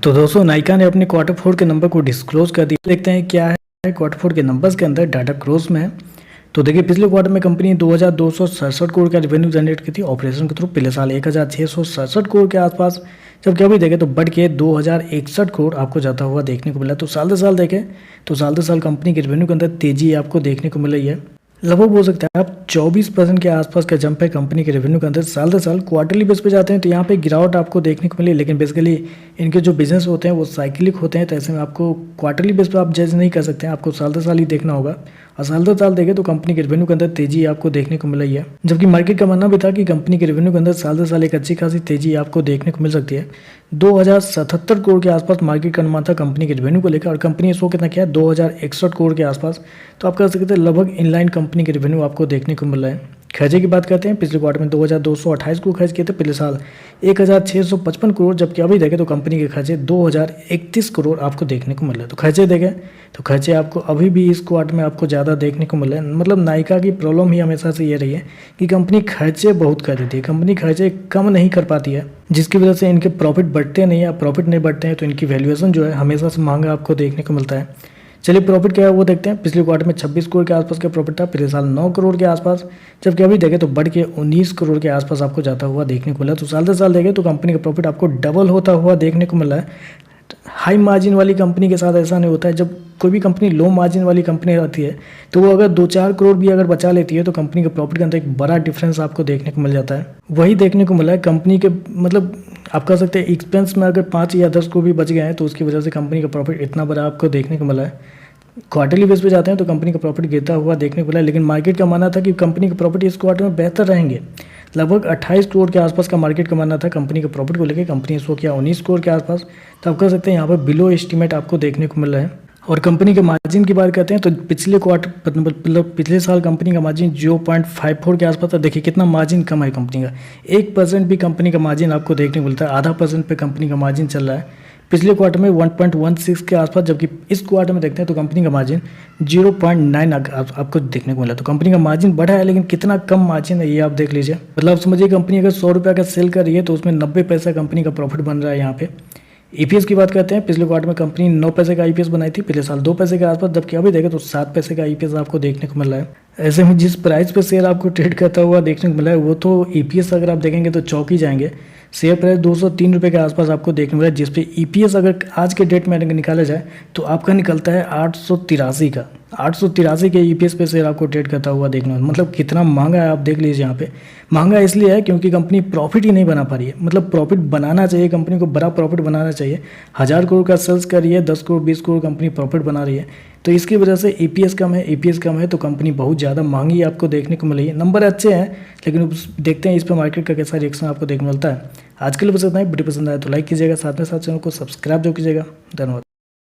तो दोस्तों नायका ने अपने क्वार्टर फोर के नंबर को डिस्क्लोज कर दिया। देखते हैं क्या है क्वार्टर फोर के नंबर्स के अंदर डाटा क्रोज में है। तो देखिए पिछले क्वार्टर में कंपनी 2267 करोड़ का रेवेन्यू जनरेट की थी ऑपरेशन के थ्रू। पिछले साल 1667 करोड़ के आसपास, जबकि अभी देखें तो बढ़ के 2061 करोड़ आपको जाता हुआ देखने को मिला। तो साल दर साल देखें तो साल दर साल कंपनी के रेवेन्यू के अंदर तेजी आपको देखने को मिल रही है। लगभग बोल सकते हैं आप 24% के आसपास का जंप है कंपनी के रेवेन्यू के अंदर साल दर साल। क्वार्टरली बेस पे जाते हैं तो यहाँ पे गिरावट आपको देखने को मिली, लेकिन बेसिकली इनके जो बिजनेस होते हैं वो साइक्लिक होते हैं, तो ऐसे में आपको क्वार्टरली बेस पे आप जज नहीं कर सकते हैं, आपको साल दर साल ही देखना होगा। और साल दर साल देखें तो कंपनी के रेवेन्यू के अंदर तेजी आपको देखने को मिल रही है, जबकि मार्केट का मानना भी था कि कंपनी के रेवेन्यू के अंदर साल दर साल एक अच्छी खासी तेजी आपको देखने को मिल सकती है। 2077 करोड़ के आसपास मार्केट का अनुमान था कंपनी के रेवेन्यू को लेकर, और कंपनी ने शो कितना किया 2061 करोड़ के आसपास। तो आप कह सकते हैं लगभग इनलाइन कंपनी के रेवेन्यू आपको देखने को मिल रहा है। खर्चे की बात करते हैं, पिछले क्वार्टर में 2228 करोड़ खर्च किए थे, पिछले साल 1655 करोड़, जबकि अभी देखें तो कंपनी के खर्चे 2031 करोड़ आपको देखने को मिल रहे हैं। तो खर्चे देखें तो खर्चे आपको अभी भी इस क्वार्टर में आपको ज़्यादा देखने को मिल रहे हैं। मतलब नायका की प्रॉब्लम ही हमेशा से ये रही है कि कंपनी खर्चे बहुत कर देती है, कंपनी खर्चे कम नहीं कर पाती है, जिसकी वजह से इनके प्रॉफिट बढ़ते नहीं है। प्रॉफिट नहीं बढ़ते हैं तो इनकी वैल्यूएशन जो है हमेशा से महंगा आपको देखने को मिलता है। चलिए प्रॉफिट क्या है वो देखते हैं। पिछले क्वार्टर में 26 करोड़ के आसपास का प्रॉफिट था, पिछले साल 9 करोड़ के आसपास, जबकि अभी देखें तो बढ़ के 19 करोड़ के आसपास आपको जाता हुआ देखने को मिला। तो साल दर साल देखें तो कंपनी का प्रॉफिट आपको डबल होता हुआ देखने को मिला है। हाई मार्जिन वाली कंपनी के साथ ऐसा नहीं होता है। जब कोई भी कंपनी लो मार्जिन वाली कंपनी आती है तो वो अगर 2-4 करोड़ भी अगर बचा लेती है तो कंपनी के प्रॉफिट के अंदर एक बड़ा डिफरेंस आपको देखने को मिल जाता है। वही देखने को मिला है कंपनी के, मतलब आप कह सकते हैं एक्सपेंस में अगर 5 या 10 करोड़ भी बच गए हैं तो उसकी वजह से कंपनी का प्रॉफिट इतना बड़ा आपको देखने को मिला है। क्वार्टरली बेस पे जाते हैं तो कंपनी का प्रॉफिट गिरता हुआ देखने को मिला, लेकिन मार्केट का मानना था कि कंपनी के प्रॉफिट इस क्वार्टर में बेहतर रहेंगे। लगभग 28 करोड़ के आसपास का मार्केट का मानना था कंपनी के प्रॉफिट को लेकर, कंपनी ने शो किया 19 करोड़ के आसपास। तो आप कह सकते हैं यहाँ पर बिलो एस्टीमेट आपको देखने को मिल रहा है। और कंपनी के मार्जिन की बात करते हैं तो पिछले क्वार्टर मतलब पिछले साल कंपनी का मार्जिन 0.54 के आसपास था। देखिए कितना मार्जिन कम है कंपनी का, 1% भी कंपनी का मार्जिन आपको देखने को मिलता है, आधा % पे कंपनी का मार्जिन चल रहा है। पिछले क्वार्टर में 1.16 के आसपास, जबकि इस क्वार्टर में देखते हैं तो कंपनी का मार्जिन 0.9 आपको देखने को मिला। तो कंपनी का मार्जिन बढ़ा है, लेकिन कितना कम मार्जिन है ये आप देख लीजिए। मतलब आप समझिए कंपनी अगर 100 रुपये का सेल कर रही है तो उसमें 90 पैसा कंपनी का प्रॉफिट बन रहा है यहाँ पे। ईपीएस की बात करते हैं, पिछले क्वार्टर में कंपनी 9 पैसे का ईपीएस बनाई थी, पिछले साल 2 पैसे के आसपास, जबकि अभी देखें तो 7 पैसे का ईपीएस आपको देखने को मिल रहा है। ऐसे में जिस प्राइस पे शेयर आपको ट्रेड करता हुआ देखने को मिला है वो तो ईपीएस अगर आप देखेंगे तो चौंक ही जाएंगे। शेयर प्राइस 203 रुपये के आसपास आपको देखने को मिला है, जिसपे ईपीएस अगर आज के डेट में निकाला जाए तो आपका निकलता है 883 का। 883 के ईपीएस पे शेयर आपको ट्रेड करता हुआ देखना, मतलब कितना महंगा है आप देख लीजिए। यहाँ पे महंगा इसलिए है क्योंकि कंपनी प्रॉफिट ही नहीं बना पा रही है। मतलब प्रॉफिट बनाना चाहिए, कंपनी को बड़ा प्रॉफिट बनाना चाहिए। 1000 करोड़ का सेल्स कर रही है, 10 करोड़ 20 करोड़ कंपनी प्रॉफिट बना रही है, तो इसकी वजह से ईपीएस कम है तो कंपनी बहुत ज़्यादा महंगी आपको देखने को मिल रही है। नंबर अच्छे हैं लेकिन देखते हैं इस पर मार्केट का कैसा रिएक्शन आपको देखने मिलता है। आज के लिए बस इतना ही। वीडियो पसंद आया तो लाइक कीजिएगा, साथ में साथ चैनल को सब्सक्राइब जो कीजिएगा। धन्यवाद।